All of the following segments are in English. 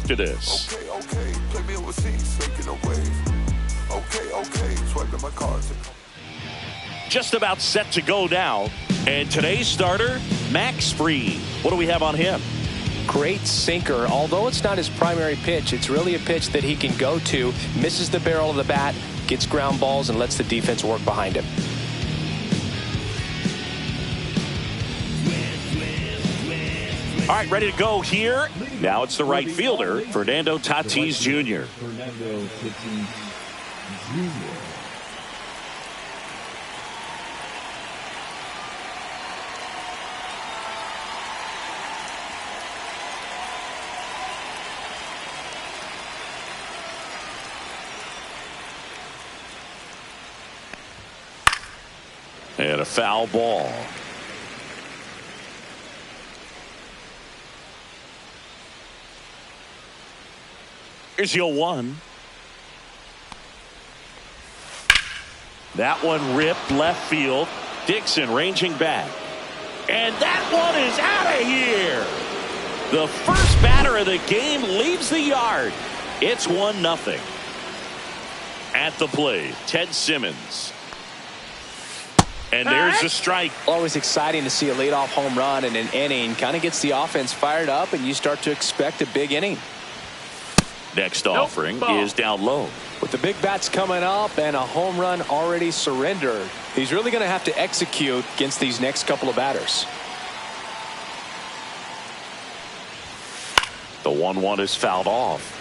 after this. Okay, play me overseas, making a wave. Okay, swiping my cards. Just about set to go now. And today's starter, Max Fried. What do we have on him? Great sinker. Although it's not his primary pitch, it's really a pitch that he can go to, misses the barrel of the bat, gets ground balls, and lets the defense work behind him. All right, ready to go here. Now it's the right fielder, Fernando Tatis Jr. Fernando Tatis Jr. And a foul ball. Here's your 1. That one ripped left field. Dixon ranging back. And that one is out of here. The first batter of the game leaves the yard. It's 1-0. At the plate, Ted Simmons. And there's the strike. Always exciting to see a leadoff home run in an inning. Kind of gets the offense fired up, and you start to expect a big inning. Next offering is down low. With the big bats coming up and a home run already surrendered, he's really going to have to execute against these next couple of batters. The 1-1 is fouled off.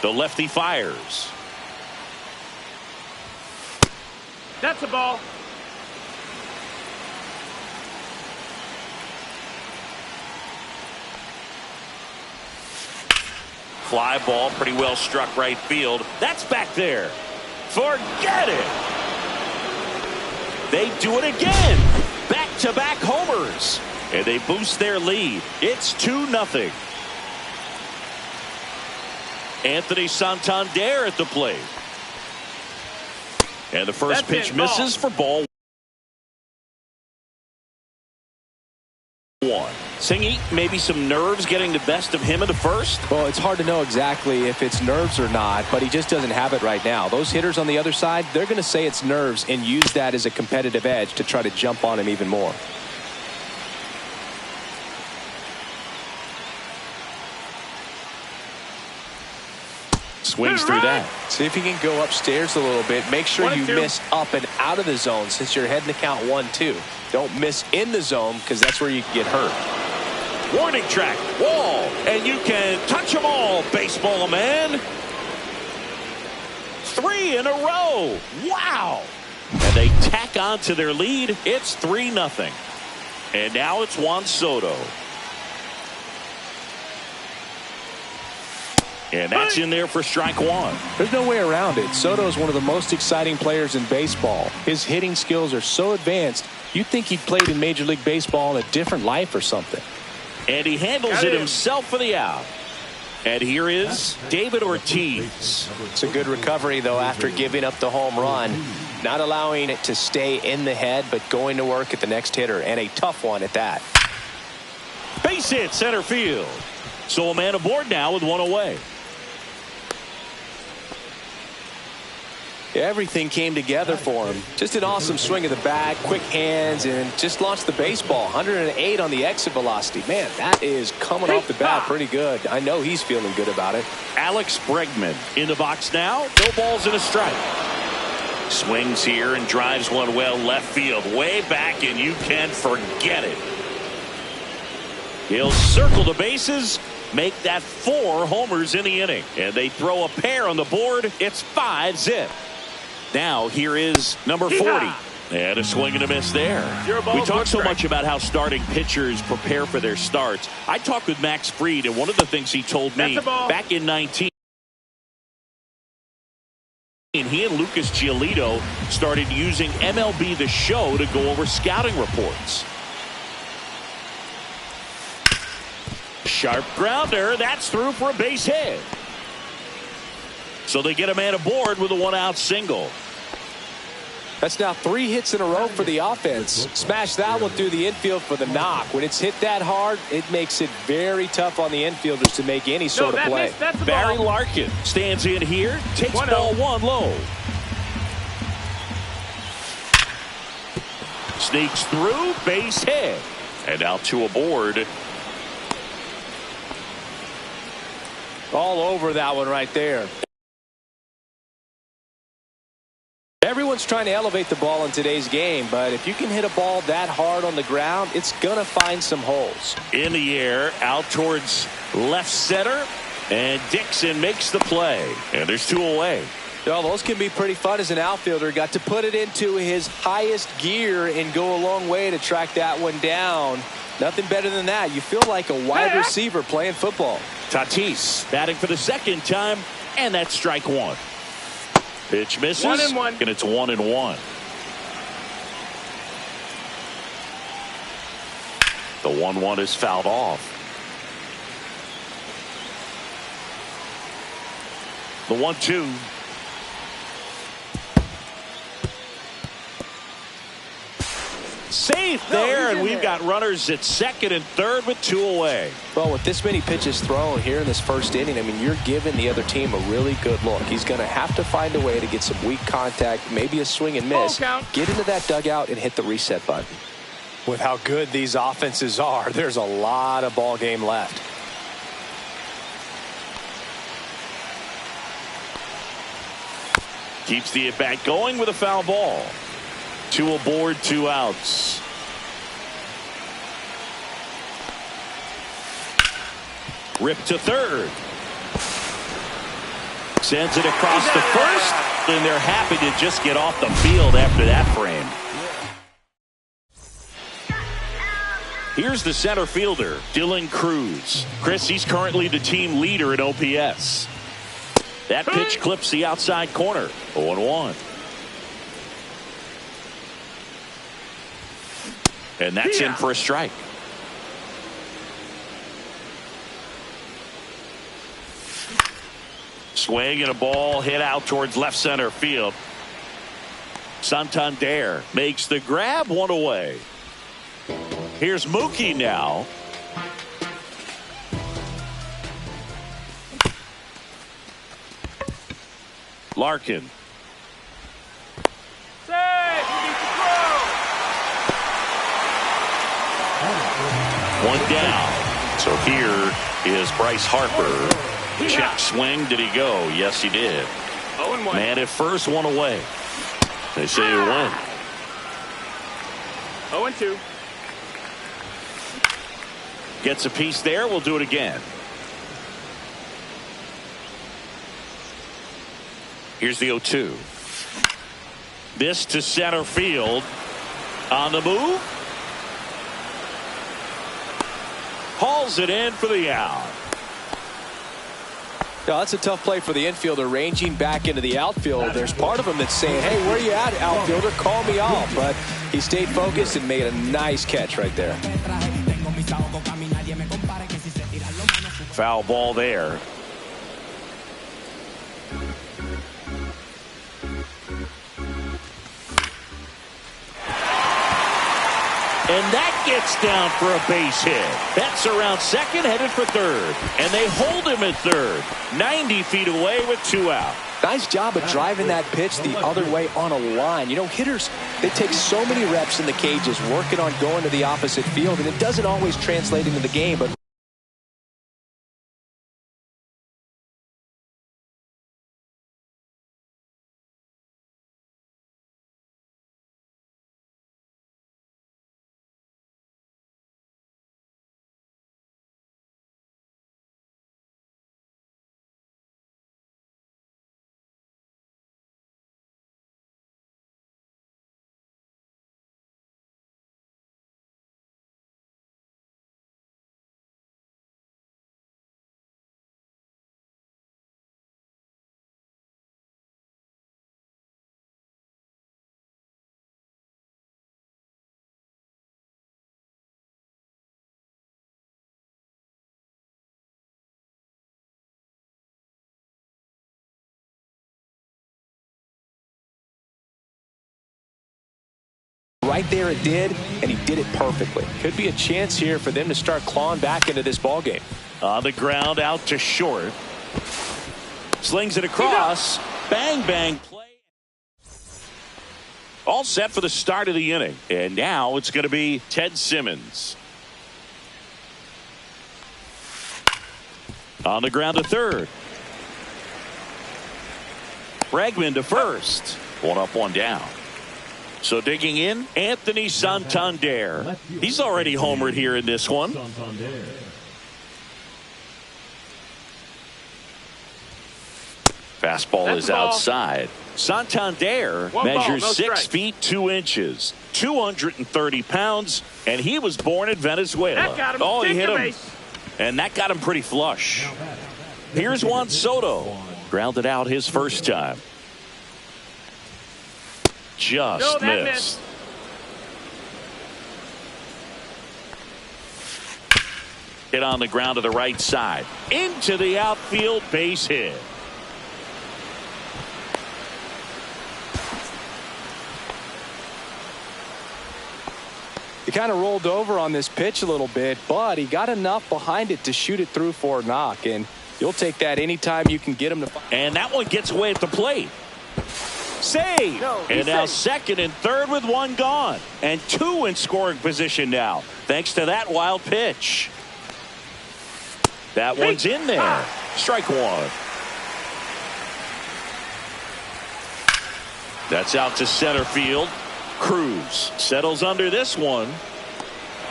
The lefty fires. That's a ball. Fly ball, pretty well struck right field. That's back there. Forget it. They do it again. Back-to-back homers. And they boost their lead. It's 2-0. Anthony Santander at the plate. And the first pitch misses for ball 1. Singy, maybe some nerves getting the best of him in the first? Well, it's hard to know exactly if it's nerves or not, but he just doesn't have it right now. Those hitters on the other side, they're going to say it's nerves and use that as a competitive edge to try to jump on him even more. Swings through that. See if you can go upstairs a little bit. Make sure you miss up and out of the zone since you're heading to count 1-2. Don't miss in the zone because that's where you can get hurt. Warning track, wall, and you can touch them all, baseball man. 3 in a row. Wow. And they tack on to their lead. It's 3-0. And now it's Juan Soto. And that's in there for strike 1. There's no way around it. Soto is one of the most exciting players in baseball. His hitting skills are so advanced, you'd think he played in Major League Baseball in a different life or something. And he handles it himself for the out. And here is David Ortiz. It's a good recovery, though, after giving up the home run. Not allowing it to stay in the head, but going to work at the next hitter. And a tough one at that. Base hit center field. So a man aboard now with 1 away. Everything came together for him. Just an awesome swing of the bat, quick hands, and just launched the baseball. 108 on the exit velocity. Man, that is coming off the bat pretty good. I know he's feeling good about it. Alex Bregman in the box now. No balls and a strike. Swings here and drives one well left field. Way back, and you can forget it. He'll circle the bases. Make that 4 homers in the inning. And they throw a pair on the board. It's 5-zip. Now here is number 40. And a swing and a miss there. We talk so much about how starting pitchers prepare for their starts. I talked with Max Fried, and one of the things he told me back in 19, he and Lucas Giolito started using MLB The Show to go over scouting reports. Sharp grounder. That's through for a base hit. So they get a man aboard with a 1-out single. That's now 3 hits in a row for the offense. Smash that one through the infield for the knock. When it's hit that hard, it makes it very tough on the infielders to make any sort of play. Barry Larkin stands in here, takes ball 1 low. Sneaks through, base hit. And out to aboard. All over that one right there. Everyone's trying to elevate the ball in today's game, but if you can hit a ball that hard on the ground, it's going to find some holes. In the air, out towards left center, and Dixon makes the play. And there's 2 away. Well, those can be pretty fun as an outfielder. Got to put it into his highest gear and go a long way to track that one down. Nothing better than that. You feel like a wide receiver playing football. Tatis batting for the 2nd time, and that's strike 1. Pitch misses, 1-1. and it's 1-1. The 1-1 is fouled off. The 1-2. Safe there, and we've got runners at 2nd and 3rd with 2 away. Well, with this many pitches thrown here in this 1st inning, I mean, you're giving the other team a really good look. He's going to have to find a way to get some weak contact, maybe a swing and miss. Get into that dugout and hit the reset button. With how good these offenses are, there's a lot of ball game left. Keeps the at-bat going with a foul ball. 2 aboard, 2 outs. Rip to 3rd. Sends it across the 1st, and they're happy to just get off the field after that frame. Here's the center fielder, Dylan Cruz. Chris, he's currently the team leader in OPS. That pitch clips the outside corner. 0-1. And that's in for a strike. Swing and a ball hit out towards left center field. Santander makes the grab, 1 away. Here's Mookie now. Larkin. One down. So here is Bryce Harper. Check swing. Did he go? Yes, he did. 0-1. Man at first, 1 away. They say you win. 0-2. Gets a piece there. We'll do it again. Here's the 0-2. This to center field. On the move. Hauls it in for the out. Yeah, that's a tough play for the infielder, ranging back into the outfield. There's part of him that's saying, hey, where are you at, outfielder? Call me off. But he stayed focused and made a nice catch right there. Foul ball there. And that gets down for a base hit. That's around 2nd, headed for 3rd. And they hold him at 3rd. 90 feet away with 2 out. Nice job of driving that pitch the other way on a line. You know, hitters, they take so many reps in the cages working on going to the opposite field, and it doesn't always translate into the game, but right there it did, and he did it perfectly. Could be a chance here for them to start clawing back into this ball game. On the ground, out to short. Slings it across. Bang, bang play. All set for the start of the inning. And now it's going to be Ted Simmons. On the ground to third. Bregman to first. One up, one down. So digging in, Anthony Santander. He's already homered here in this one. Fastball is outside. Santander measures 6 feet 2 inches, 230 pounds, and he was born in Venezuela. That got him. Oh, he hit him. Base. And that got him pretty flush. Here's Juan Soto. Grounded out his first time. Just missed. Hit on the ground to the right side. Into the outfield, base hit. He kind of rolled over on this pitch a little bit, but he got enough behind it to shoot it through for a knock, and you'll take that anytime you can get him to. And that one gets away at the plate. Save. And now second and third with one gone. And two in scoring position now, thanks to that wild pitch. That one's in there. Strike one. That's out to center field. Cruz settles under this one.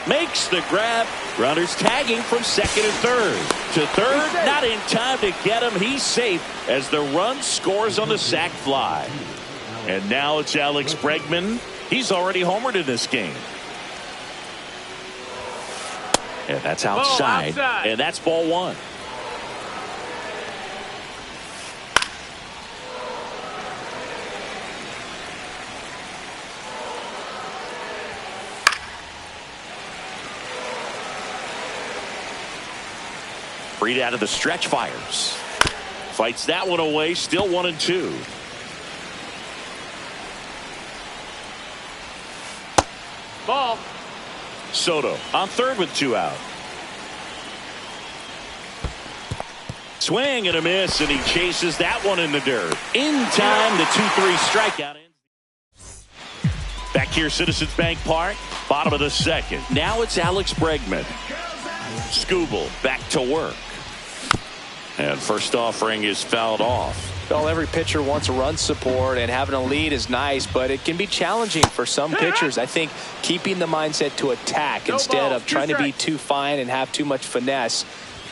Makes the grab. Runners tagging from second and third. To third, not in time to get him. He's safe as the run scores on the sac fly. And now it's Alex Bregman. He's already homered in this game. And that's outside. And that's ball one. Read out of the stretch, fires. Fights that one away, still 1-2. Ball. Soto on third with 2 out. Swing and a miss, and he chases that one in the dirt. In time, the 2-3 strikeout. Back here, Citizens Bank Park, bottom of the second. Now it's Alex Bregman. Skubal back to work. And first offering is fouled off. Well, every pitcher wants a run support, and having a lead is nice, but it can be challenging for some pitchers. I think keeping the mindset to attack instead of trying to be too fine and have too much finesse.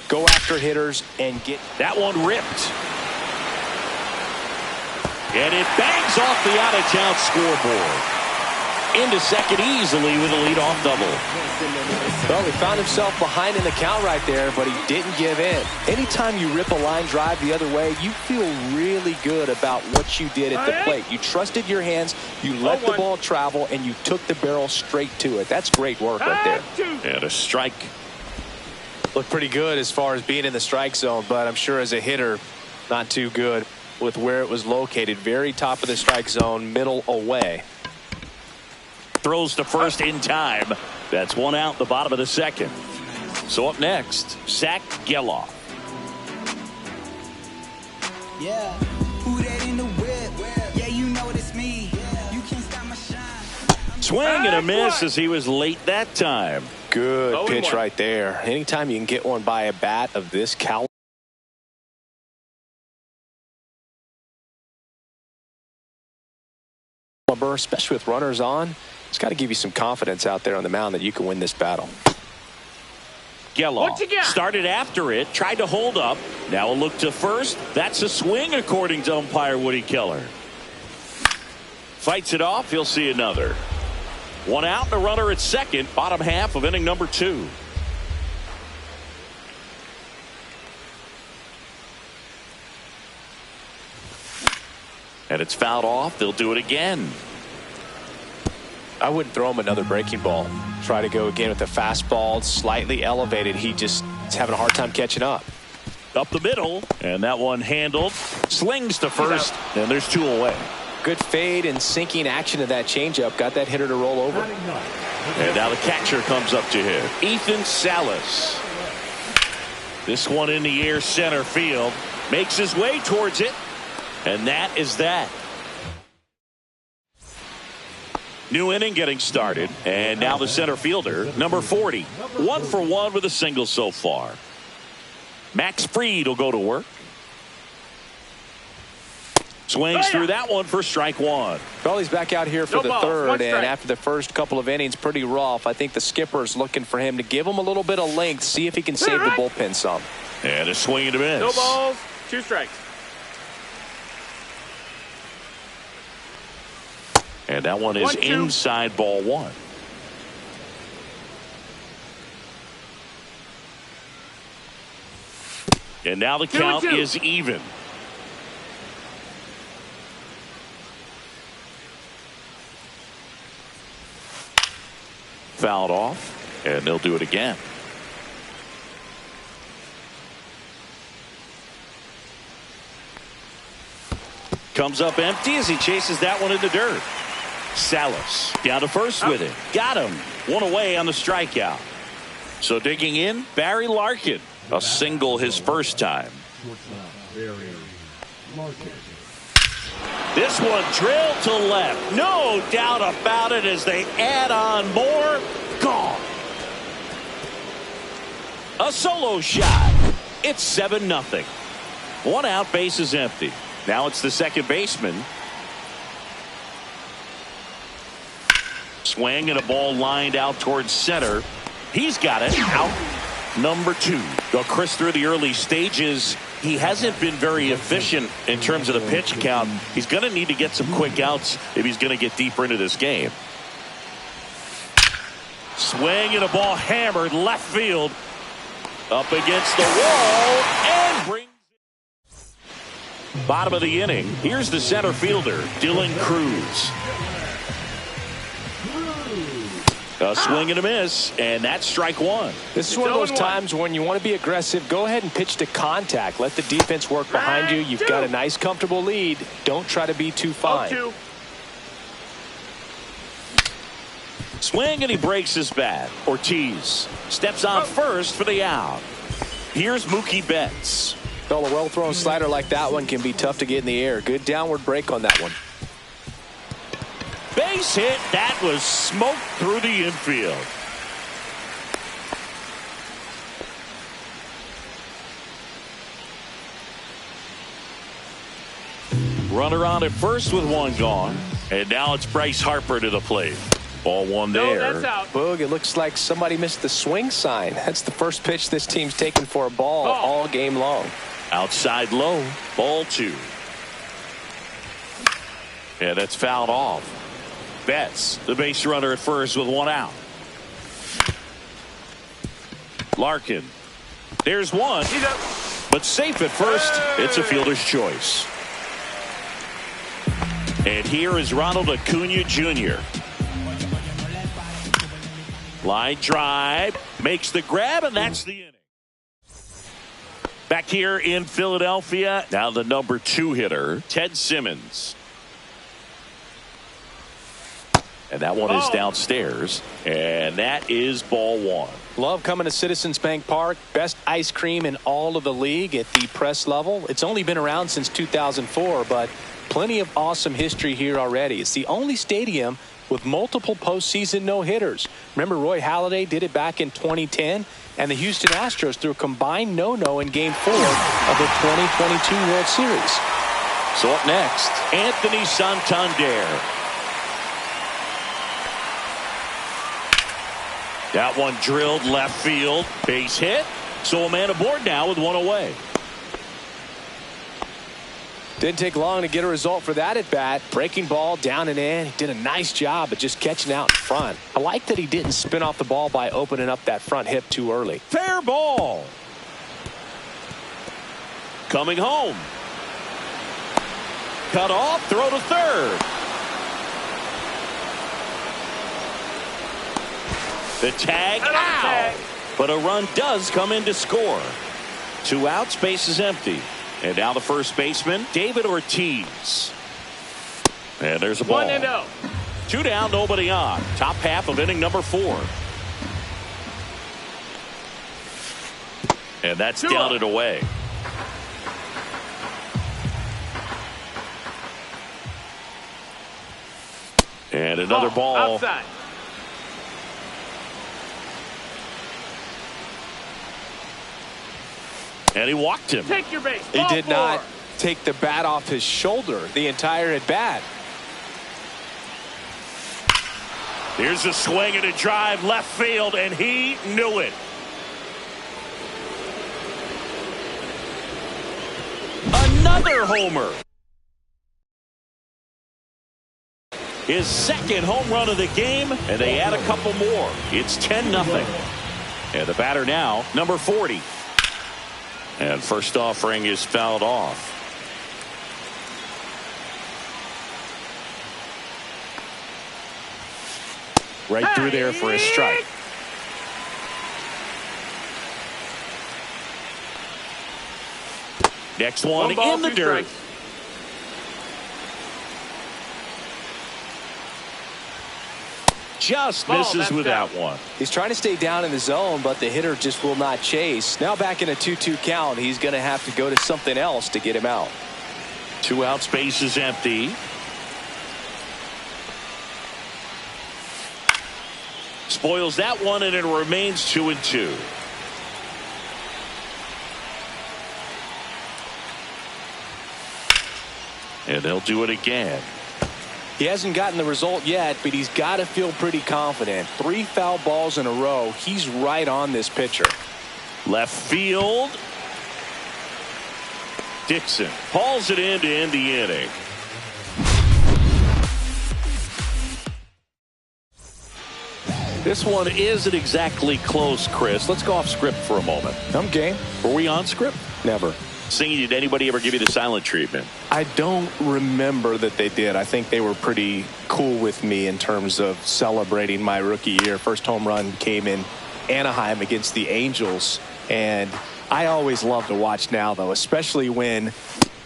Go after hitters and get. That one ripped. And it bangs off the out-of-town scoreboard. Into second easily with a leadoff double. Well, he found himself behind in the count right there, but he didn't give in. Anytime you rip a line drive the other way, you feel really good about what you did at the plate. You trusted your hands, you let the ball travel, and you took the barrel straight to it. That's great work right there. And a strike. Looked pretty good as far as being in the strike zone, but I'm sure as a hitter, not too good with where it was located. Very top of the strike zone, middle away. Throws to first in time. That's one out, the bottom of the second. So up next, Zach Geloff. Yeah, who that in the whip? Yeah, you know it's me. You can't stop my shine. Swing and a miss as he was late that time. Good pitch right there. Anytime you can get one by a bat of this caliber. Especially with runners on, it's got to give you some confidence out there on the mound that you can win this battle. Geloff started after it, tried to hold up. Now a look to first. That's a swing according to umpire Woody Keller. Fights it off. He'll see another. One out and a runner at second. Bottom half of inning number 2. And it's fouled off. They'll do it again. I wouldn't throw him another breaking ball. Try to go again with the fastball, slightly elevated. He just is having a hard time catching up. Up the middle, and that one handled. Slings to first, and there's 2 away. Good fade and sinking action of that changeup. Got that hitter to roll over. And now the catcher comes up to him. Ethan Salas. This one in the air center field. Makes his way towards it. And that is that. New inning getting started. And now the center fielder, number 40. 1 for 1 with a single so far. Max Fried will go to work. Swings through that one for strike one. Well, he's back out here for the third, and after the first couple of innings, pretty rough. I think the skipper's looking for him to give him a little bit of length, see if he can save the bullpen some. And a swing and a miss. No balls, 2 strikes. And that one is inside ball 1. And now the count is even. Fouled off, and they'll do it again. Comes up empty as he chases that one in the dirt. Salas down to first with it. Got him. 1 away on the strikeout. So digging in, Barry Larkin. A single his first time. This one drilled to left. No doubt about it as they add on more. Gone. A solo shot. It's 7-0. 1 out, base is empty. Now it's the second baseman. Swing and a ball lined out towards center. He's got it. Out. Number 2. Well, Chris, through the early stages, he hasn't been very efficient in terms of the pitch count. He's going to need to get some quick outs if he's going to get deeper into this game. Swing and a ball hammered left field. Up against the wall and brings it. Bottom of the inning. Here's the center fielder, Dylan Cruz. A swing and a miss, and that's strike 1. This is one of those times when you want to be aggressive. Go ahead and pitch to contact. Let the defense work behind you. You've got a nice, comfortable lead. Don't try to be too fine. Swing, and he breaks his bat. Ortiz steps on first for the out. Here's Mookie Betts. Well, a well-thrown slider like that one can be tough to get in the air. Good downward break on that one. Base hit. That was smoked through the infield. Runner on at first with 1 gone. And now it's Bryce Harper to the plate. Ball 1 there. No, that's out. Boog, it looks like somebody missed the swing sign. That's the first pitch this team's taken for a ball all game long. Outside low. Ball 2. Yeah, that's fouled off. Betts, the base runner at first with 1 out. Larkin. There's 1. But safe at first. It's a fielder's choice. And here is Ronald Acuna Jr. Line drive. Makes the grab, and that's the inning. Back here in Philadelphia. Now the number 2 hitter, Ted Simmons. And that one is downstairs. And that is ball 1. Love coming to Citizens Bank Park. Best ice cream in all of the league at the press level. It's only been around since 2004, but plenty of awesome history here already. It's the only stadium with multiple postseason no-hitters. Remember, Roy Halladay did it back in 2010, and the Houston Astros threw a combined no-no in Game 4 of the 2022 World Series. So up next, Anthony Santander. That one drilled left field. Base hit. So a man aboard now with 1 away. Didn't take long to get a result for that at bat. Breaking ball down and in. He did a nice job of just catching out in front. I like that he didn't spin off the ball by opening up that front hip too early. Fair ball. Coming home. Cut off. Throw to third. The tag out. But a run does come in to score. 2 outs. Base is empty. And now the first baseman, David Ortiz. And there's a ball. 1-0. 2 down, nobody on. Top half of inning number 4. And that's down and away. And another ball. Outside. And he walked him. Take your base. He did not take the bat off his shoulder the entire at bat. Here's a swing and a drive left field, and he knew it. Another homer. His second home run of the game, and they add a couple more. It's 10-0. And the batter now, number 40. And first offering is fouled off. Right through there for a strike. Next one in the dirt. Just misses with that one. He's trying to stay down in the zone, but the hitter just will not chase. Now back in a 2-2 count, he's going to have to go to something else to get him out. 2 out, space is empty. Spoils that one, and it remains 2-2. And they'll do it again. He hasn't gotten the result yet, but he's got to feel pretty confident. 3 foul balls in a row. He's right on this pitcher. Left field. Dixon hauls it in to end the inning. This one isn't exactly close, Chris. Let's go off script for a moment. I'm game. Were we on script? Never. Singing, did anybody ever give you the silent treatment? I don't remember that they did. I think they were pretty cool with me in terms of celebrating my rookie year. First home run came in Anaheim against the Angels. And I always love to watch now, though, especially when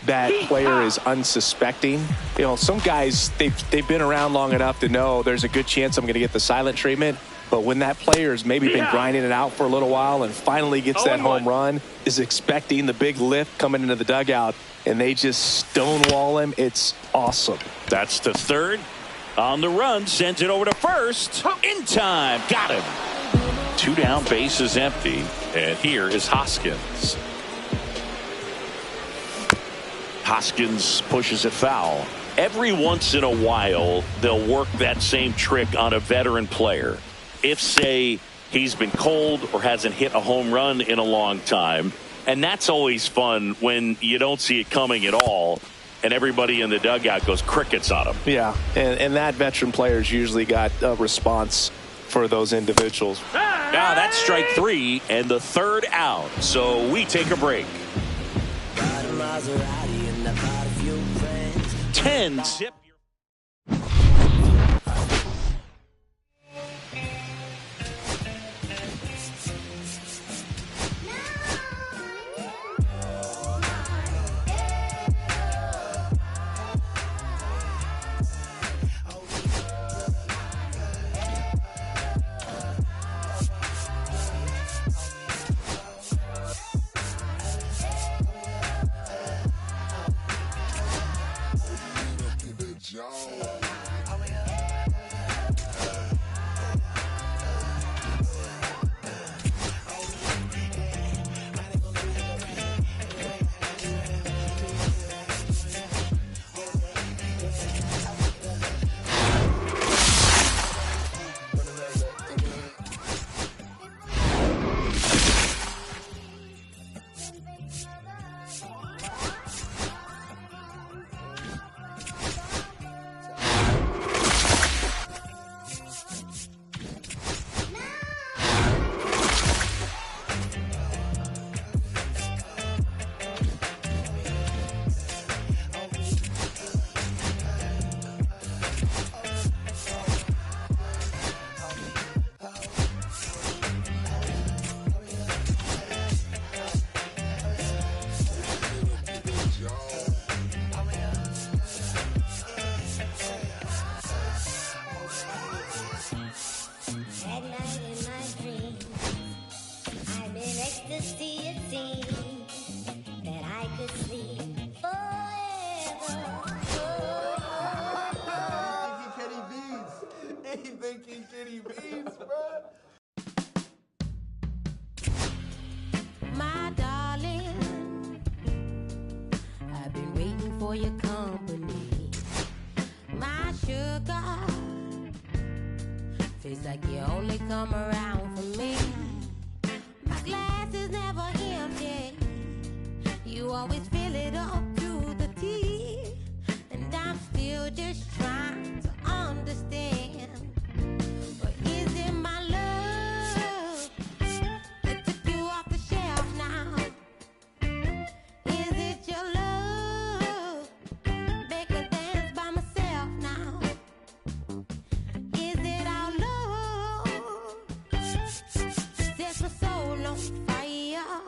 that player is unsuspecting. You know, some guys, they've been around long enough to know there's a good chance I'm going to get the silent treatment. But when that player's maybe been grinding it out for a little while and finally gets that home run, is expecting the big lift coming into the dugout, and they just stonewall him, it's awesome. That's the third. On the run, sends it over to first. In time. Got him. 2 down, base is empty. And here is Hoskins. Hoskins pushes it foul. Every once in a while, they'll work that same trick on a veteran player. If, say, he's been cold or hasn't hit a home run in a long time. And that's always fun when you don't see it coming at all, and everybody in the dugout goes crickets on him. Yeah, and that veteran player's usually got a response for those individuals. That's strike 3 and the third out. So we take a break. 10-zip. for your company. My sugar, feels like you only come around for me. My glass is never empty. You always fill it up to the teeth. And I'm still just trying to understand. But is it my love that took you off the shelf now? Is it your love make me dance by myself now? Is it our love sets my soul on fire?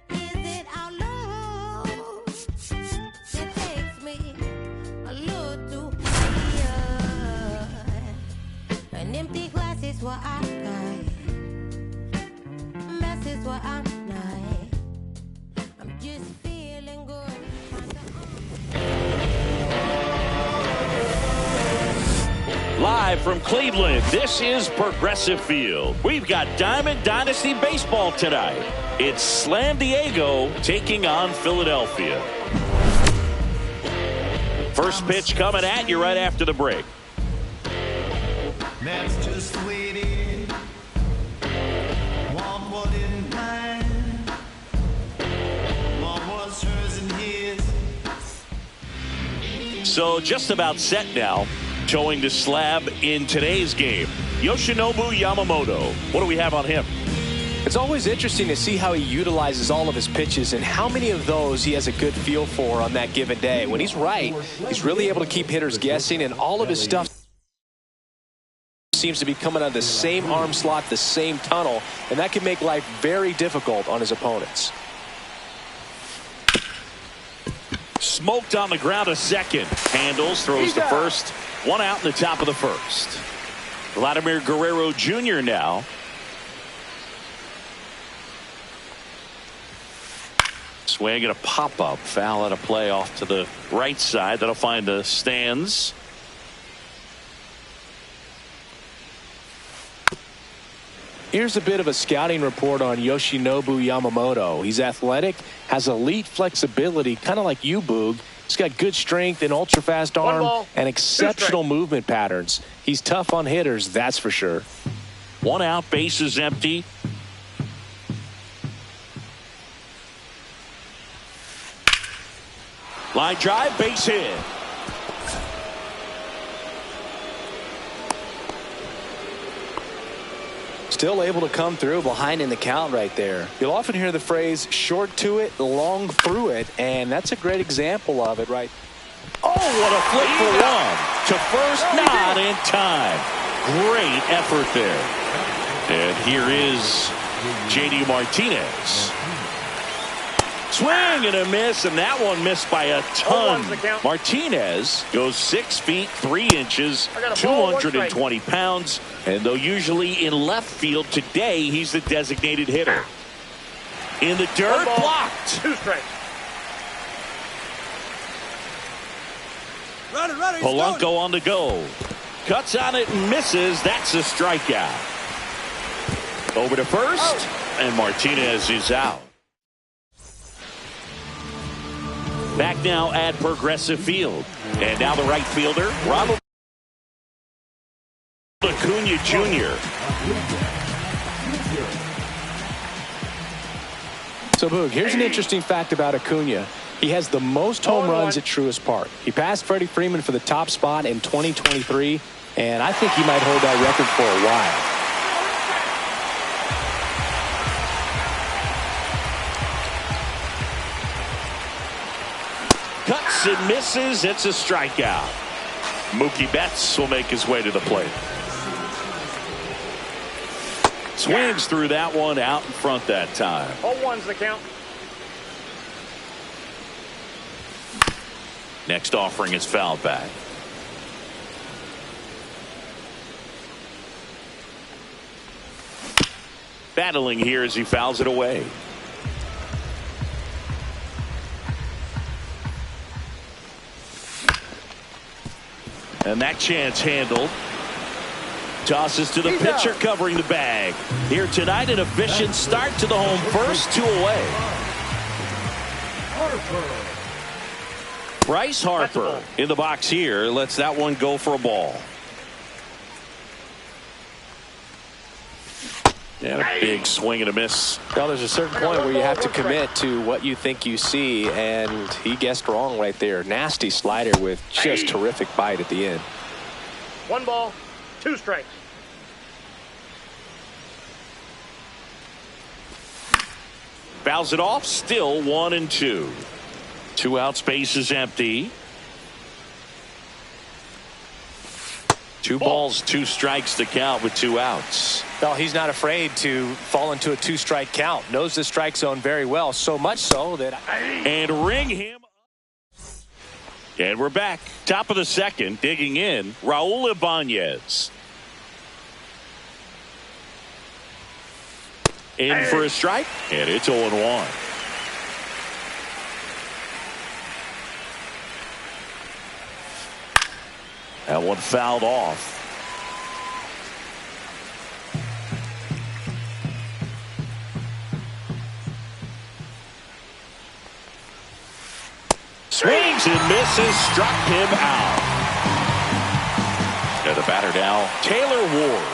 Is it our love that takes me a little too higher? An empty glass is what I got. Mess is what I'm not. I'm just feeling good. Live from Cleveland, this is Progressive Field. We've got Diamond Dynasty Baseball tonight. It's Slam Diego taking on Philadelphia. First pitch coming at you right after the break. That's just the way it is. Want what didn't mind. Want what's hers and his. So just about set now. Showing the slab in today's game. Yoshinobu Yamamoto. What do we have on him? It's always interesting to see how he utilizes all of his pitches and how many of those he has a good feel for on that given day. When he's right, he's really able to keep hitters guessing, and all of his stuff seems to be coming out of the same arm slot, the same tunnel, and that can make life very difficult on his opponents. Smoked on the ground a second. Handles, throws to first. One out in the top of the first. Vladimir Guerrero Jr. now. Swing and a pop-up. Foul at a play off to the right side. That'll find the stands. Here's a bit of a scouting report on Yoshinobu Yamamoto. He's athletic, has elite flexibility, kind of like you, Boog. He's got good strength and ultra-fast arm and exceptional movement patterns. He's tough on hitters, that's for sure. One out, base is empty. Line drive, base hit. Still able to come through behind in the count right there. You'll often hear the phrase short to it, long through it, and that's a great example of it, right? Oh, what a flip for one. To first, not in time. Great effort there. And here is J.D. Martinez. Swing and a miss, and that one missed by a ton. Martinez goes 6 feet 3 inches, 220 pounds, and though usually in left field, today he's the designated hitter. In the dirt, blocked. 2 strikes. Polanco on the go. Cuts on it and misses. That's a strikeout. Over to first, and Martinez is out. Back now at Progressive Field. And now the right fielder, Ronald Acuna Jr. So, Boog, here's an interesting fact about Acuna. He has the most home runs at Truist Park. He passed Freddie Freeman for the top spot in 2023, and I think he might hold that record for a while. Cuts and misses. It's a strikeout. Mookie Betts will make his way to the plate. Swings through that one, out in front that time. 0-1's the count. Next offering is fouled back. Battling here as he fouls it away. And that chance handled. Tosses to the pitcher covering the bag. Here tonight, an efficient start to the home first, 2 away. Bryce Harper in the box here lets that one go for a ball. And a big swing and a miss. Well, there's a certain point where you have to commit to what you think you see, and he guessed wrong right there. Nasty slider with just terrific bite at the end. 1 ball, 2 strikes. Fouls it off, still 1-2. 2 outs, base is empty. 2 balls, 2 strikes to count with 2 outs. Well, he's not afraid to fall into a 2-strike count. Knows the strike zone very well, so much so that... And ring him. And we're back. Top of the second, digging in, Raul Ibanez. In for a strike, and it's 0-1. That one fouled off. Swings and misses, struck him out. And the batter now, Taylor Ward.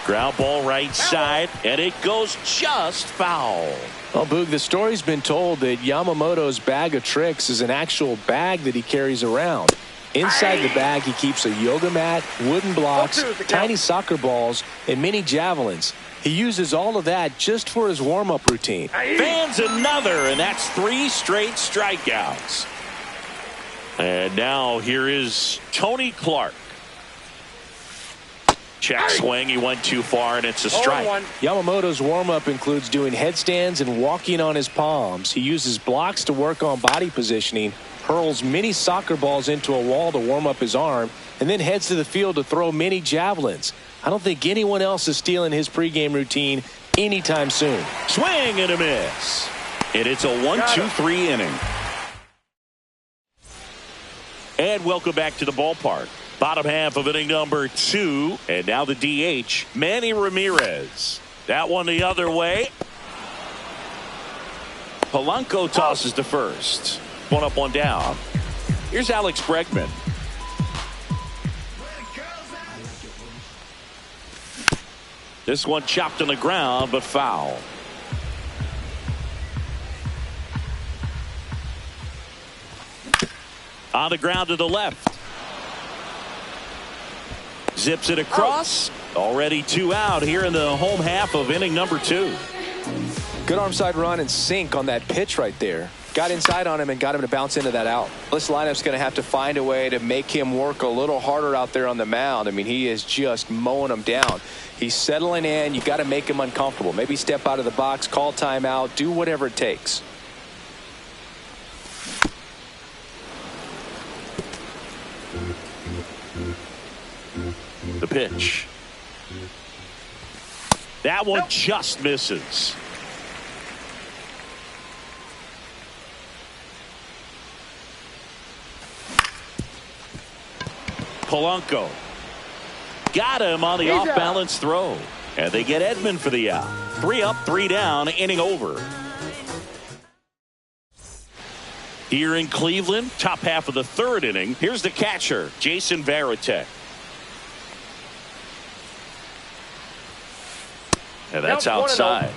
Ground ball right side, and it goes just foul. Well, Boog, the story's been told that Yamamoto's bag of tricks is an actual bag that he carries around. Inside the bag, he keeps a yoga mat, wooden blocks, tiny soccer balls, and mini javelins. He uses all of that just for his warm-up routine. Fans another, and that's 3 straight strikeouts. And now here is Tony Clark. Check swing, he went too far, and it's a strike. Yamamoto's warm-up includes doing headstands and walking on his palms. He uses blocks to work on body positioning, hurls mini soccer balls into a wall to warm up his arm, and then heads to the field to throw mini javelins. I don't think anyone else is stealing his pregame routine anytime soon. Swing and a miss. And it's a 1-2-3 inning. And welcome back to the ballpark. Bottom half of inning number 2. And now the DH, Manny Ramirez. That one the other way. Polanco tosses to first. 1 up, 1 down. Here's Alex Bregman. This one chopped on the ground, but foul. On the ground to the left. Zips it across. Already 2 out here in the home half of inning number 2. Good arm side run and sink on that pitch right there. Got inside on him and got him to bounce into that out. This lineup's going to have to find a way to make him work a little harder out there on the mound. I mean, he is just mowing him down. He's settling in. You got to make him uncomfortable. Maybe step out of the box, call timeout, do whatever it takes. The pitch. That one just misses. Polanco got him on the off-balance throw, and they get Edman for the out. 3 up, 3 down, inning over. Here in Cleveland, top half of the 3rd inning. Here's the catcher, Jason Varitek. And that's outside.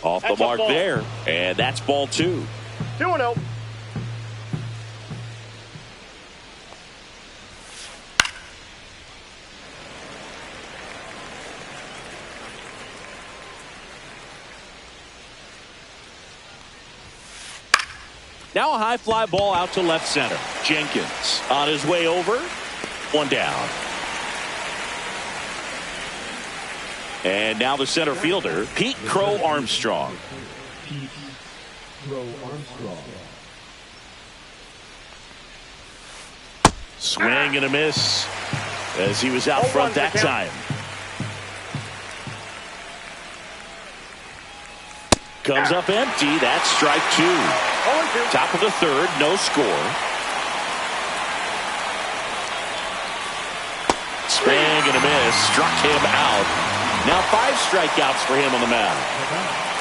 Off the mark there, and that's ball 2. 2-0. Now a high fly ball out to left center. Jenkins on his way over. 1 down. And now the center fielder, Pete Crow Armstrong. Pete Crow Armstrong. Swing and a miss as he was out front that time. Comes up empty. That's strike 2. Top of the 3rd, no score. Swing and a miss. Struck him out. Now 5 strikeouts for him on the mound.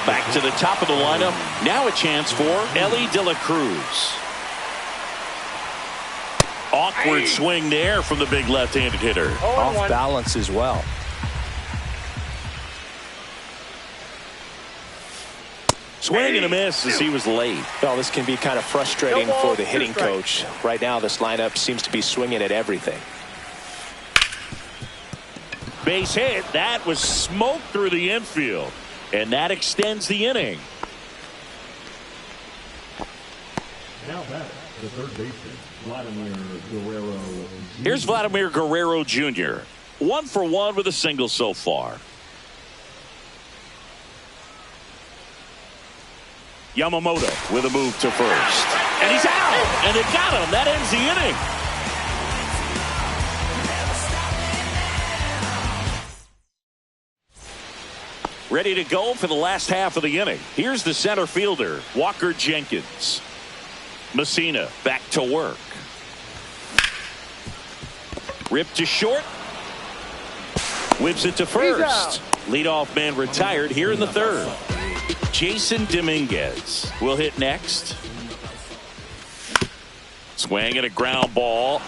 Back to the top of the lineup. Now a chance for Elly De La Cruz. Awkward swing there from the big left-handed hitter. Off balance as well. Swing and a miss as he was late. Well, this can be kind of frustrating for the hitting coach. Right now, this lineup seems to be swinging at everything. Base hit. That was smoked through the infield. And that extends the inning. Now back, the third baseman, Vladimir Guerrero. Here's Vladimir Guerrero Jr. 1 for 1 with a single so far. Yamamoto with a move to first. And he's out. And they've got him. That ends the inning. Ready to go for the last half of the inning. Here's the center fielder, Walker Jenkins. Messina back to work. Ripped to short. Whips it to first. Leadoff man retired here in the third. Jason Dominguez will hit next. Swing and a ground ball.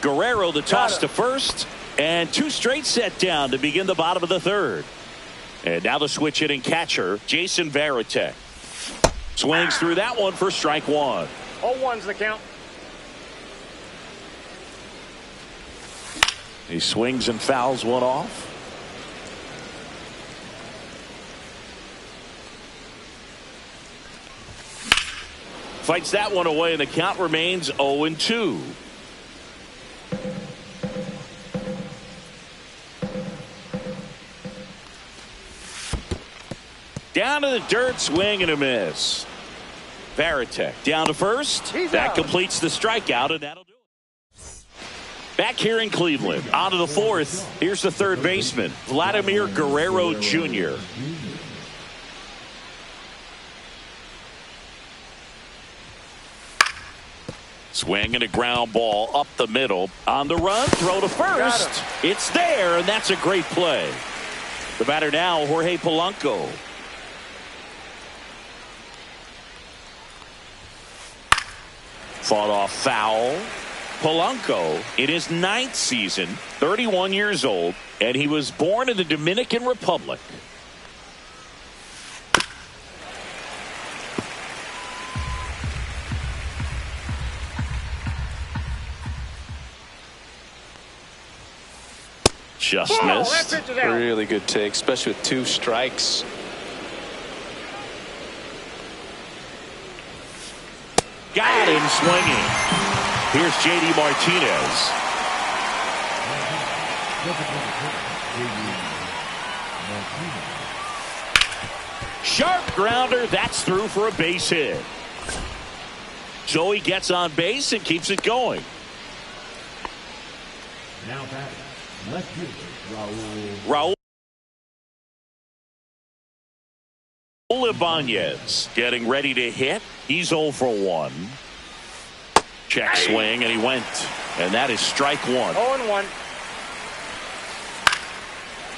Guerrero the toss to first. And 2 straight set down to begin the bottom of the third. And now the switch hitting catcher, Jason Varitek. Swings through that one for strike 1. 0-1's the count. He swings and fouls one off. Fights that one away, and the count remains 0-2. Down to the dirt, swing and a miss. Varitek down to first. That completes the strikeout, and that'll do it. Back here in Cleveland, on to the fourth. Here's the third baseman, Vladimir Guerrero Jr. Swing and a ground ball up the middle. On the run, throw to first. It's there, and that's a great play. The batter now, Jorge Polanco. Fought off foul. Polanco in his 9th season, 31 years old, and he was born in the Dominican Republic. Just missed. Really good take, especially with 2 strikes. Got him swinging. Here's J.D. Martinez. Sharp grounder. That's through for a base hit. So he gets on base and keeps it going. Now back, left fielder, Raul Ibanez getting ready to hit. He's 0 for 1. Check swing, and he went. And that is strike 1. 0-1.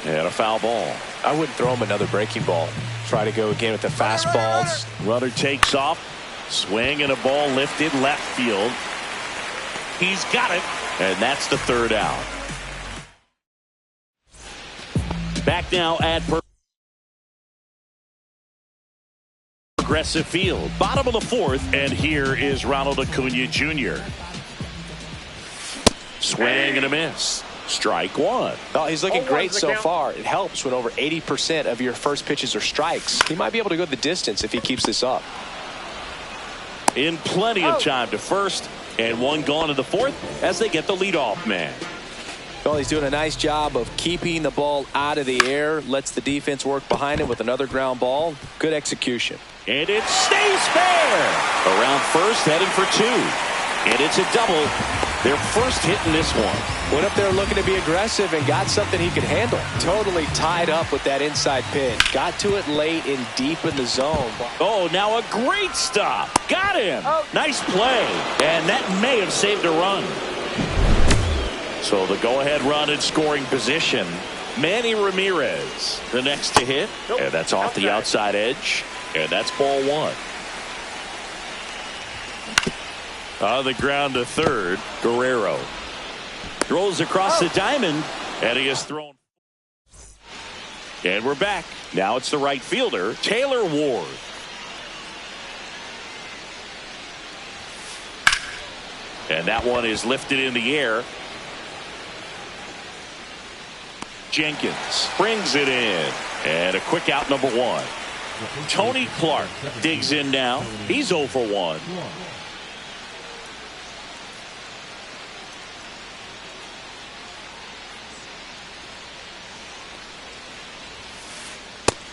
And a foul ball. I wouldn't throw him another breaking ball. Try to go again with the fastballs. Runner takes off. Swing and a ball lifted left field. He's got it. And that's the third out. Back now at Progressive Field. Bottom of the fourth, and here is Ronald Acuna Jr. Swing and a miss. Strike 1. Oh, he's looking great so far. It helps when over 80% of your first pitches are strikes. He might be able to go the distance if he keeps this up. In plenty of time to first, and 1 gone in the fourth as they get the leadoff man. Well, he's doing a nice job of keeping the ball out of the air. Lets the defense work behind him with another ground ball. Good execution. And it stays fair. Around first, heading for 2. And it's a double. Their first hit in this one. Went up there looking to be aggressive and got something he could handle. Totally tied up with that inside pitch. Got to it late and deep in the zone. Oh, now a great stop. Got him. Nice play. And that may have saved a run. So the go-ahead run in scoring position. Manny Ramirez, the next to hit. And that's off the outside edge. And that's ball one. On the ground to third, Guerrero. Throws across the diamond, and he is thrown. And we're back. Now it's the right fielder, Taylor Ward. And that one is lifted in the air. Jenkins brings it in. And a quick out, number one. Tony Clark digs in now. He's 0 for 1.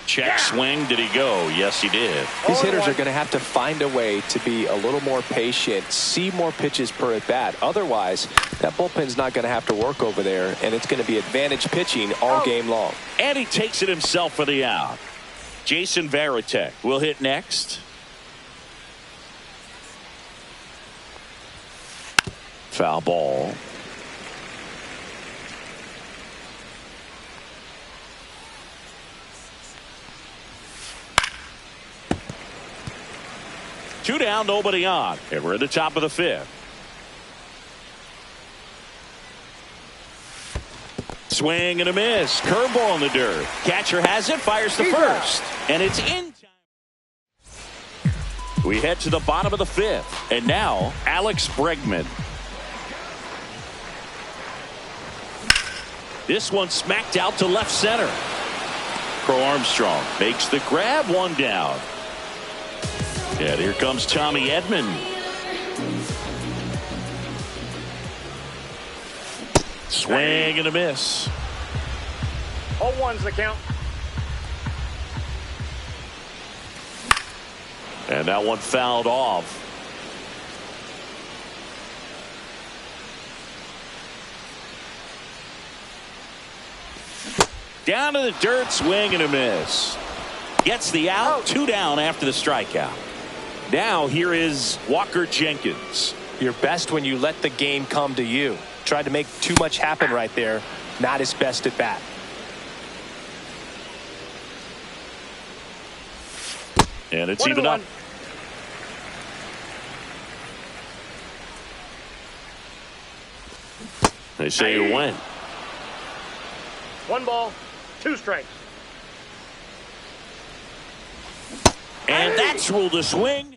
Check swing. Did he go? Yes, he did. These hitters are going to have to find a way to be a little more patient, see more pitches per at bat. Otherwise, that bullpen's not going to have to work over there, and it's going to be advantage pitching all game long. And he takes it himself for the out. Jason Varitek will hit next. Foul ball. Two down, nobody on. And we're at the top of the fifth. Swing and a miss. Curveball in the dirt. Catcher has it, fires to first. And it's in time. We head to the bottom of the fifth. And now, Alex Bregman. This one smacked out to left center. Crow Armstrong makes the grab, one down. And here comes Tommy Edman. Swing and a miss. 0-1's the count. And that one fouled off. Down to the dirt, swing and a miss. Gets the out, 2 down after the strikeout. Now here is Walker Jenkins. You're best when you let the game come to you. Tried to make too much happen right there. Not his best at bat. And it's even up. They say you win. 1 ball, 2 strikes. And that's ruled a swing.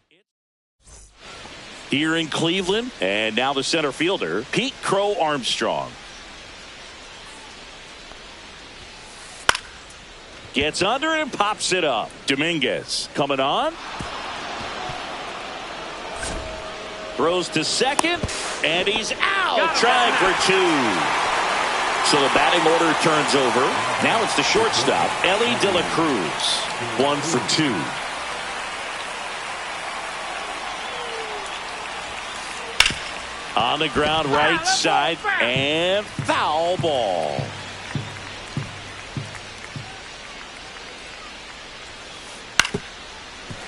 Here in Cleveland. And now the center fielder, Pete Crow Armstrong. Gets under it and pops it up. Dominguez coming on. Throws to second. And he's out. Trying for 2. So the batting order turns over. Now it's the shortstop, Ellie De La Cruz. 1 for 2. On the ground, right side, and foul ball.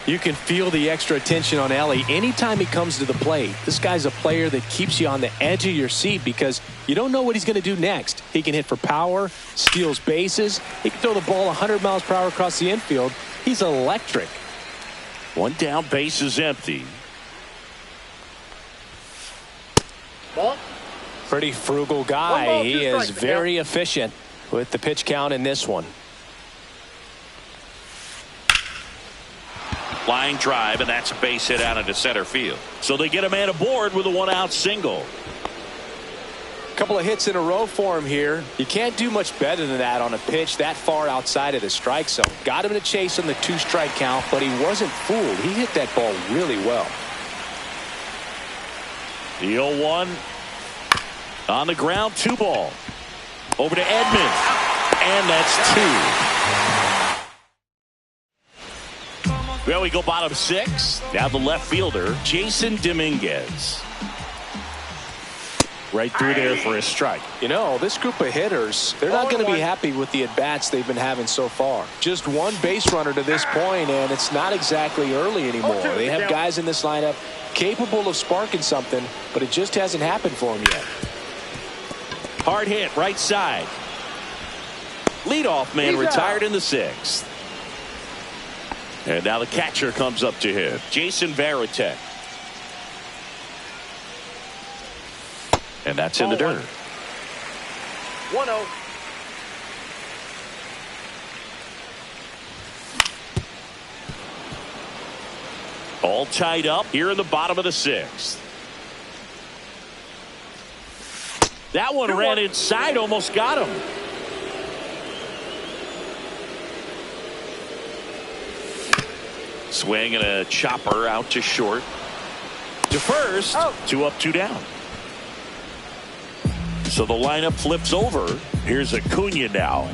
You can feel the extra attention on Ellie anytime he comes to the plate. This guy's a player that keeps you on the edge of your seat because you don't know what he's going to do next. He can hit for power, steals bases. He can throw the ball 100 miles per hour across the infield. He's electric. 1 down, base is empty. Ball. Pretty frugal guy. 1 ball, 2 he is strikes. very efficient with the pitch count in this one. Line drive, and that's a base hit out into center field. So they get a man aboard with a 1-out single. Couple of hits in a row for him here. You can't do much better than that on a pitch that far outside of the strike zone. Got him to chase on the 2-strike count, but he wasn't fooled. He hit that ball really well. The 0-1 on the ground, 2 ball. Over to Edman, and that's 2. Well, we go bottom 6. Now the left fielder, Jason Dominguez. Right through there for a strike. You know, this group of hitters, they're not going to be happy with the at-bats they've been having so far. Just 1 base runner to this point, and it's not exactly early anymore. They have guys in this lineup capable of sparking something, but it just hasn't happened for them yet. Hard hit right side. Leadoff man retired in the 6th. And now the catcher comes up to him, Jason Varitek. And that's in the dirt. 1-0. All tied up here in the bottom of the 6th. That one ran inside, almost got him. Swing and a chopper out to short. To first. 2 up, 2 down. So the lineup flips over. Here's Acuna now.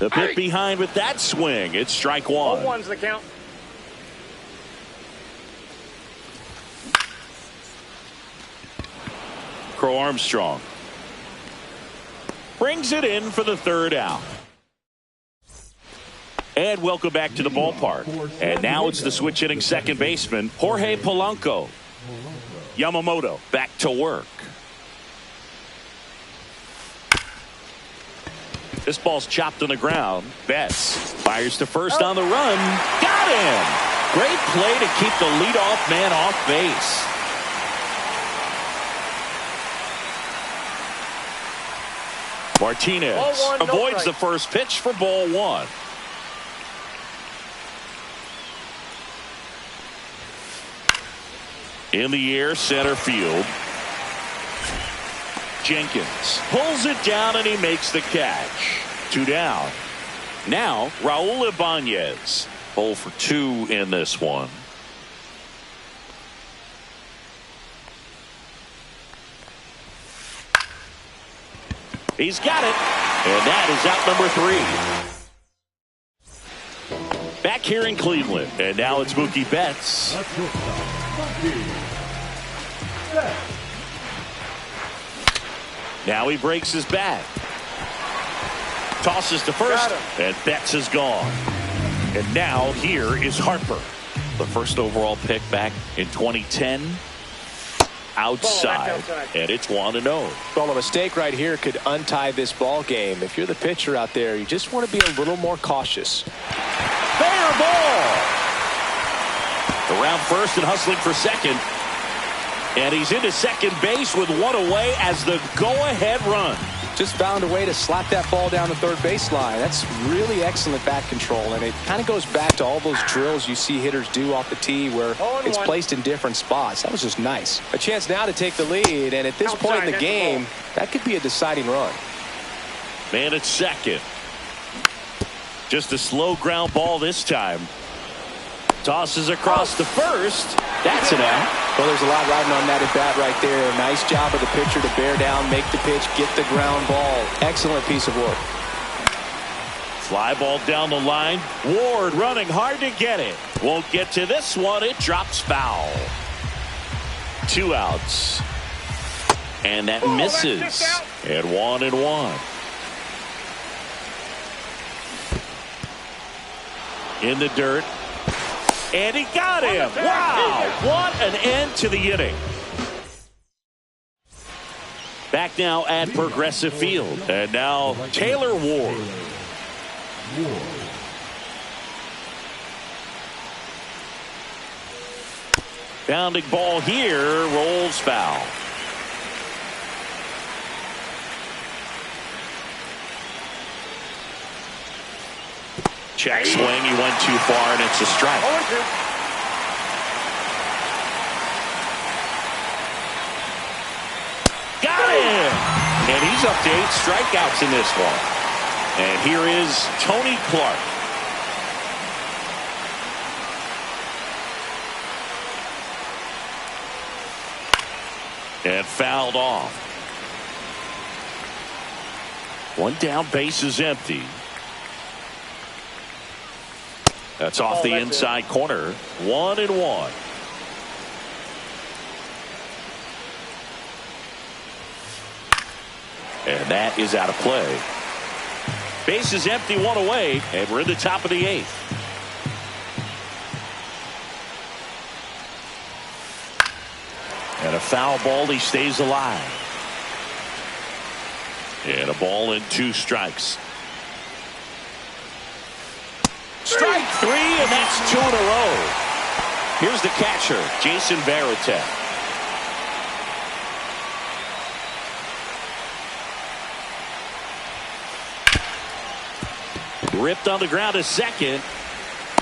The pit behind with that swing. It's strike 1. 0-1's the count. Crow Armstrong brings it in for the 3rd out. And welcome back to the ballpark. And now it's the switch hitting second baseman, Jorge Polanco. Yamamoto back to work. This ball's chopped on the ground. Betts fires to first on the run. Got him! Great play to keep the leadoff man off base. Martinez avoids the first pitch for ball 1. In the air, center field. Jenkins pulls it down and he makes the catch. 2 down. Now Raul Ibanez 0 for 2 in this one. He's got it, and that is out number 3. Back here in Cleveland, and now it's Mookie Betts. Now he breaks his bat. Tosses to first, and Betts is gone. And now here is Harper, the first overall pick back in 2010. Outside, and it's 1-0. Well, a mistake right here could untie this ball game. If you're the pitcher out there, you just want to be a little more cautious. Fair ball. Around first and hustling for second. And he's into second base with 1 away as the go-ahead run. Just found a way to slap that ball down the third baseline. That's really excellent bat control, and it kind of goes back to all those drills you see hitters do off the tee where it's placed in different spots. That was just nice. A chance now to take the lead, and at this point in the game, that could be a deciding run. Man at second. Just a slow ground ball this time. Tosses across to first. That's an out. Well, there's a lot riding on that at bat right there. Nice job of the pitcher to bear down, make the pitch, get the ground ball. Excellent piece of work. Fly ball down the line. Ward running hard to get it. Won't get to this one. It drops foul. 2 outs. And that misses. And 1-1. In the dirt. And he got him. Wow, what an end to the inning. Back now at Progressive Field. And now Taylor Ward. Bounding ball here, rolls foul. Check swing, he went too far, and it's a strike. Got him! And he's up to 8 strikeouts in this one. And here is Tony Clark. And fouled off. 1 down, base is empty. That's off the inside corner. 1-1. And that is out of play. Base is empty, 1 away, and we're in the top of the 8th. And a a foul ball. He stays alive. And a ball and 2 strikes. Strike 3, and that's 2 in a row. Here's the catcher, Jason Varitek. Ripped on the ground to second.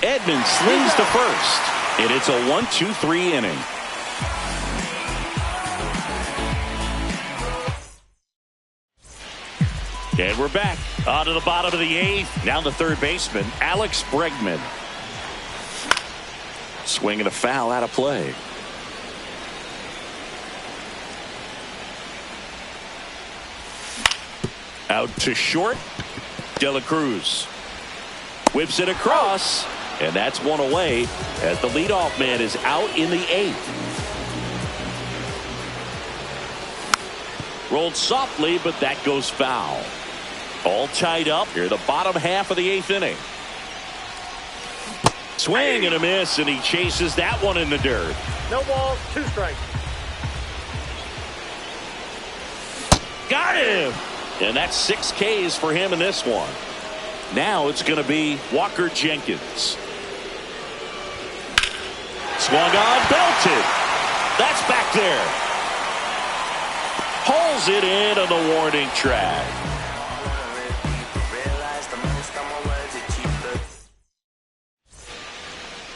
Edman slings to first. And it's a 1-2-3 inning. And we're back on to the bottom of the 8th. Now the third baseman, Alex Bregman. Swinging a foul out of play. Out to short. De La Cruz whips it across, and that's 1 away as the leadoff man is out in the 8th. Rolled softly, but that goes foul. All tied up here, the bottom half of the 8th inning. Swing and a miss, and he chases that one in the dirt. No balls, 2 strikes. Got him! And that's 6 Ks for him in this one. Now it's going to be Walker Jenkins. Swung on, belted. That's back there. Pulls it in on the warning track.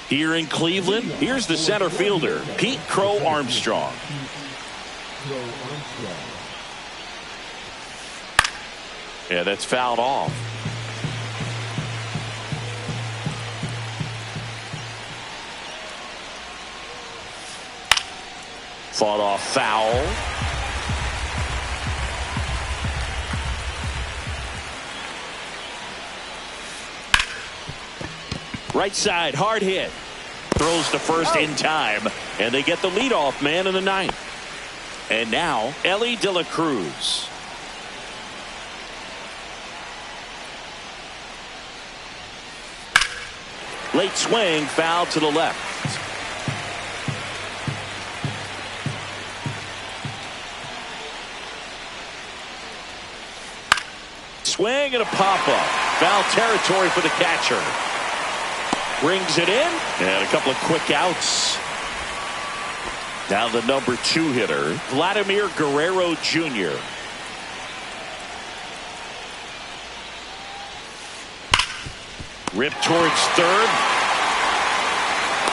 Here in Cleveland, here's the center fielder, Pete Crow Armstrong. Yeah, that's fouled off. Fought off foul. Right side, hard hit. Throws to first in time, and they get the leadoff man in the 9th. And now, Elly De La Cruz. Late swing, foul to the left. Swing and a pop-up. Foul territory for the catcher. Brings it in, and a couple of quick outs. Now the number 2 hitter, Vladimir Guerrero Jr. Ripped towards third.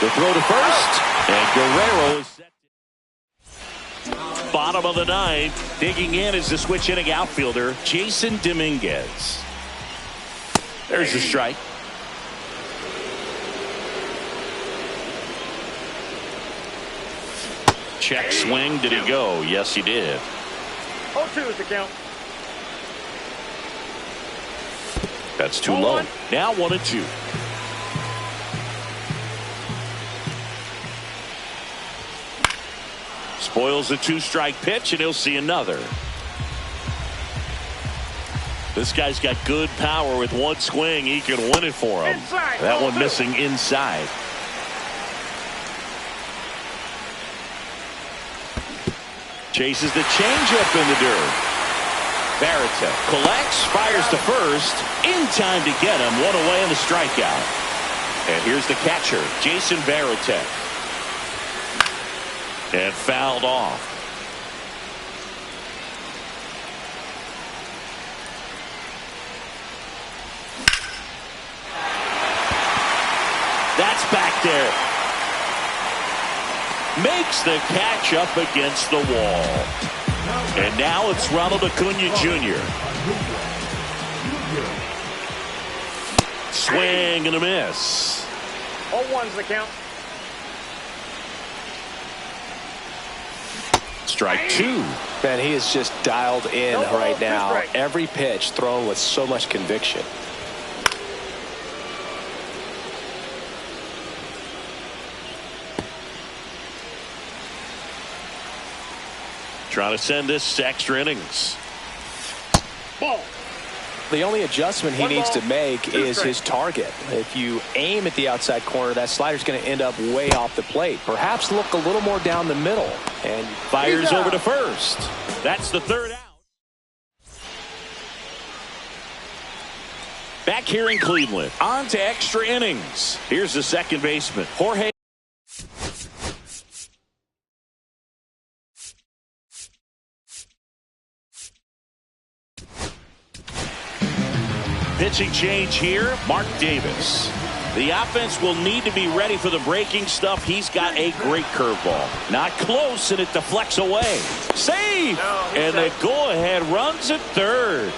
The throw to first, and Guerrero is set. Bottom of the 9th, digging in is the switch hitting outfielder, Jason Dominguez. There's the strike. Check swing. Did he go? Yes, he did. 0-2 is the count. That's too low. Now 1-2. Spoils the 2-strike pitch, and he'll see another. This guy's got good power. With one swing, he can win it for him. Inside. That one missing inside. Chases the changeup in the dirt. Varitek collects, fires to first. In time to get him. 1 away on the strikeout. And here's the catcher, Jason Varitek. And fouled off. That's back there. Makes the catch up against the wall. And now it's Ronald Acuna Jr. Swing and a miss. 0-1's the count. Strike 2. Man, he is just dialed in right now. Every pitch thrown with so much conviction. Trying to send this to extra innings. Ball. The only adjustment he needs to make is his target. If you aim at the outside corner, that slider's going to end up way off the plate. Perhaps look a little more down the middle. And fires over to first. That's the third out. Back here in Cleveland, on to extra innings. Here's the second baseman, Jorge. Pitching change here, Mark Davis. The offense will need to be ready for the breaking stuff. He's got a great curveball. Not close, and it deflects away. Save! And the go-ahead runs at third.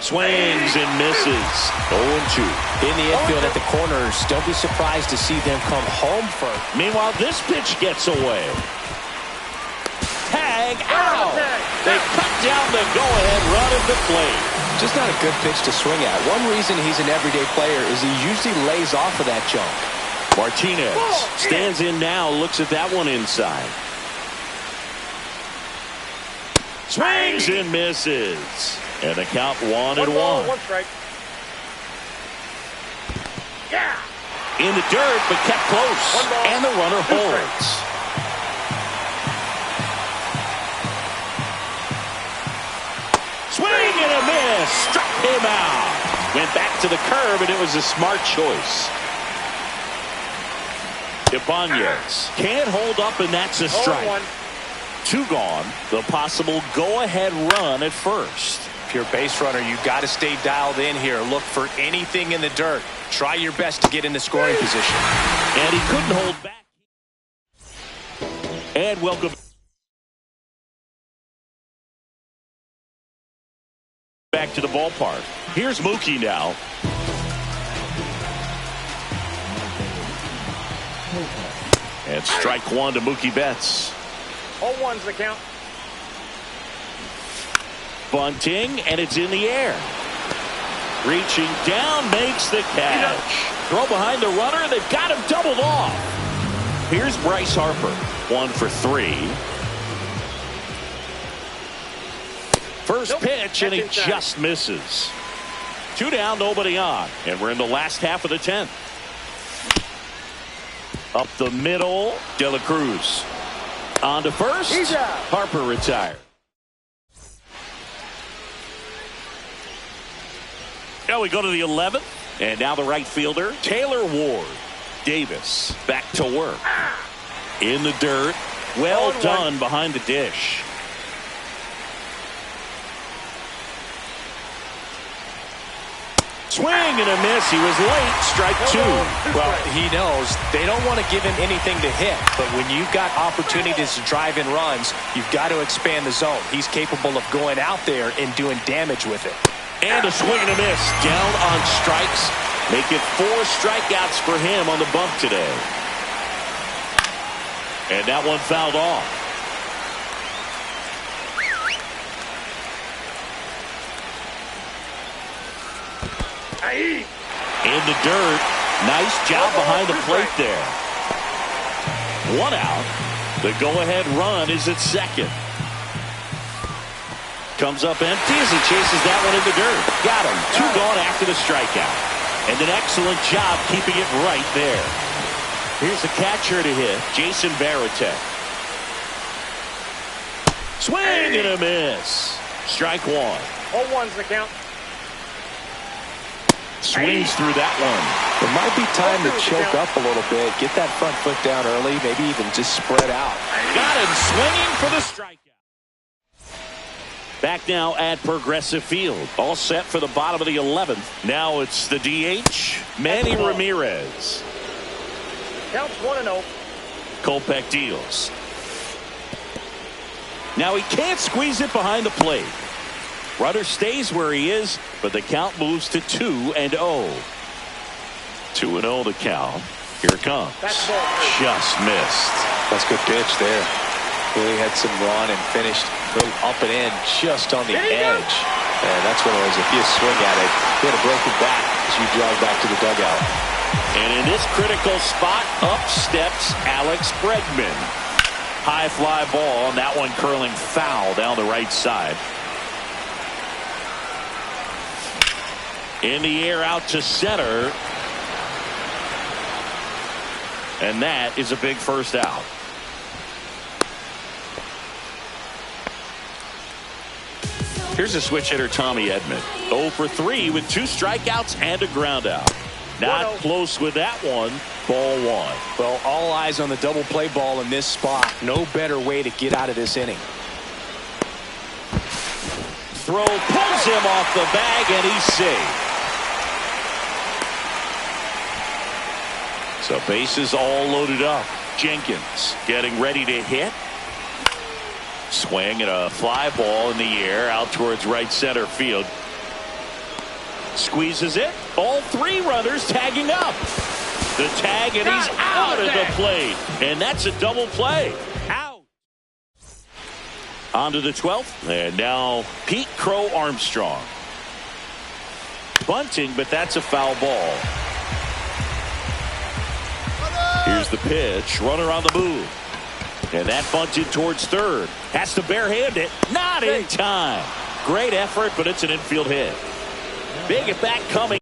Swings and misses. 0-2. In the infield at the corners, don't be surprised to see them come home first. Meanwhile, this pitch gets away. Tag out. They cut down the go-ahead run at the plate. Just not a good pitch to swing at. One reason he's an everyday player is he usually lays off of that junk. Martinez stands in now, looks at that one inside. Swings and misses. And the count 1-1. 1 strike. Yeah. In the dirt, but kept close. And the runner holds. Swing and a miss. Struck him out. Went back to the curve, and it was a smart choice. Ibanez can't hold up, and that's a strike. 2 gone. The possible go-ahead run at first. If you're a base runner, you've got to stay dialed in here. Look for anything in the dirt. Try your best to get in the scoring position. And he couldn't hold back. And welcome back to the ballpark. Here's Mookie now. And strike 1 to Mookie Betts. 0-1's the count. Bunting, and it's in the air. Reaching down, makes the catch. Throw behind the runner, they've got him doubled off. Here's Bryce Harper, 1 for 3. First pitch, and he just misses. 2 down, nobody on, and we're in the last half of the 10th. Up the middle, De La Cruz. On to first, Harper retired. Now we go to the 11th, and now the right fielder, Taylor Ward. Davis back to work. In the dirt, well done behind the dish. Swing and a miss. He was late. Strike 2. Well, he knows they don't want to give him anything to hit, but when you've got opportunities to drive in runs, you've got to expand the zone. He's capable of going out there and doing damage with it. And a swing and a miss. Down on strikes. Make it 4 strikeouts for him on the bump today. And that one fouled off. In the dirt. Nice job behind the plate there. 1 out. The go-ahead run is at second. Comes up empty as he chases that one in the dirt. Got him. 2 gone after the strikeout. And an excellent job keeping it right there. Here's the catcher to hit, Jason Varitek. Swing and a miss. Strike 1. 0-1's the count. Swings through that one. It might be time to choke up a little bit. Get that front foot down early. Maybe even just spread out. Got him swinging for the strikeout. Back now at Progressive Field. All set for the bottom of the 11th. Now it's the DH, Manny Ramirez. Counts 1-0. Kopech deals. Now he can't squeeze it behind the plate. Runner stays where he is, but the count moves to 2-0. 2-0 the count. Here it comes. Just missed. That's a good pitch there. Really had some run and finished up and in just on the edge. And that's one of those, if you swing at it, you had a broken back as you jog back to the dugout. And in this critical spot, up steps Alex Bregman. High fly ball, and that one curling foul down the right side. In the air out to center. And that is a big first out. Here's a switch hitter, Tommy Edman. 0 for 3 with 2 strikeouts and a ground out. Not close with that one. Ball 1. Well, all eyes on the double play ball in this spot. No better way to get out of this inning. Throw pulls him off the bag, and he's safe. So bases all loaded up. Jenkins getting ready to hit. Swing and a fly ball in the air out towards right center field. Squeezes it. All 3 runners tagging up. The tag, and he's out at the plate. And that's a double play. Out. On to the 12th. And now Pete Crow Armstrong. Bunting, but that's a foul ball. Here's the pitch. Runner on the move. And that bunted towards third. Has to barehand it. Not in time. Great effort, but it's an infield hit. Big at bat coming.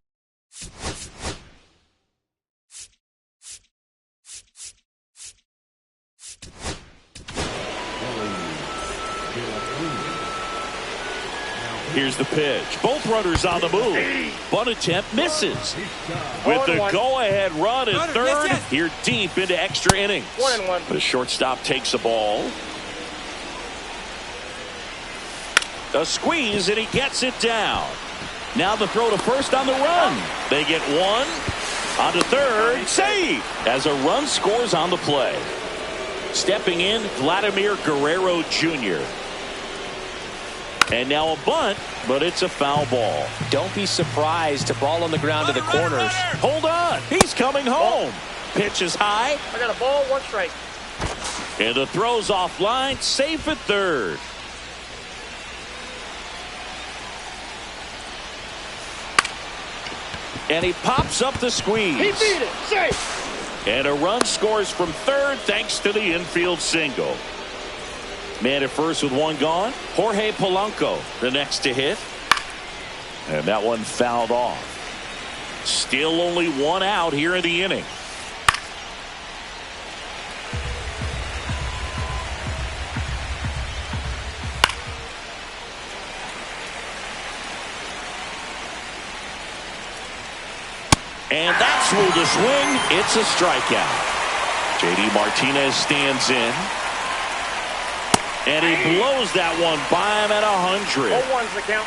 Here's the pitch. Both runners on the move. Bunt attempt misses. With the go-ahead run at third, here deep into extra innings. 1-1. The shortstop takes the ball. A squeeze, and he gets it down. Now the throw to first on the run. They get 1. On to third. Save. As a run scores on the play. Stepping in, Vladimir Guerrero Jr. And now a bunt, but it's a foul ball. Don't be surprised to ball on the ground to the corners. Hold on. He's coming home. Pitch is high. I got a ball, 1 strike. And the throw's offline. Safe at third. And he pops up the squeeze. He beat it. Safe. And a run scores from third thanks to the infield single. Man at first with 1 gone. Jorge Polanco the next to hit. And that one fouled off. Still only 1 out here in the inning. And that's ruled a swing. It's a strikeout. JD Martinez stands in. And he blows that one by him at 100. 0-1's the count.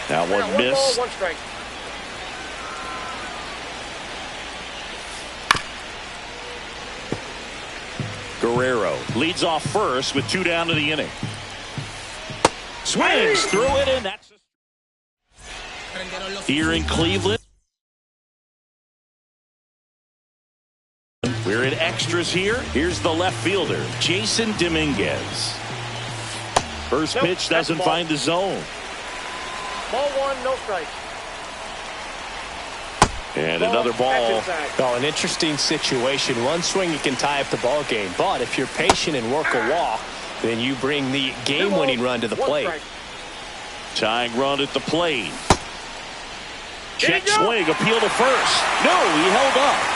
That one missed. 1 ball, 1 strike. Guerrero leads off first with 2 down to the inning. Swings through it, and that's here in Cleveland. We're in extras here. Here's the left fielder, Jason Dominguez. First pitch doesn't find the zone. Ball 1, no strike. And another ball. Oh, an interesting situation. 1 swing, you can tie up the ball game. But if you're patient and work a walk, then you bring the game-winning run to the plate. Tying run at the plate. Check swing, appeal to first. No, he held up.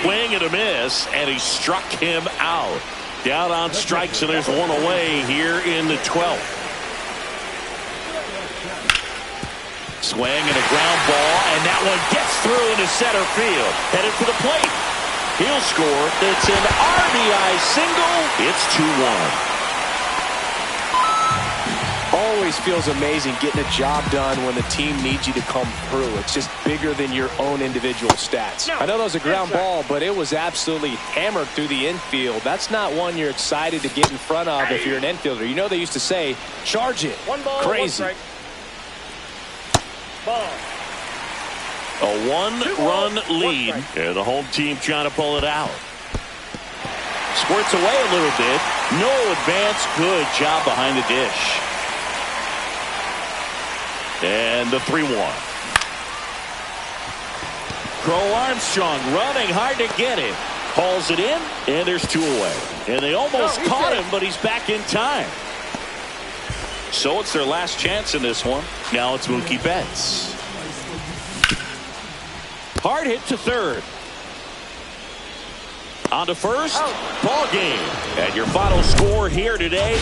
Swing and a miss, and he struck him out. Down on strikes, and there's 1 away here in the 12th. Swing and a ground ball, and that one gets through into center field. Headed for the plate. He'll score. It's an RBI single. It's 2-1. Always feels amazing getting a job done when the team needs you to come through. It's just bigger than your own individual stats. I know that was a ground ball, but it was absolutely hammered through the infield. That's not one you're excited to get in front of if you're an infielder. You know they used to say, charge it. 1 ball, crazy. 1 strike. Ball. A 1-run lead, and the home team trying to pull it out. squirts away a little bit. No advance. Good job behind the dish. And the 3-1. Crow Armstrong running hard to get it. Hauls it in, and there's 2 away. And they almost caught him, but he's back in time. So it's their last chance in this one. Now it's Mookie Betts. Hard hit to third. On to first. Ball game. And your final score here today,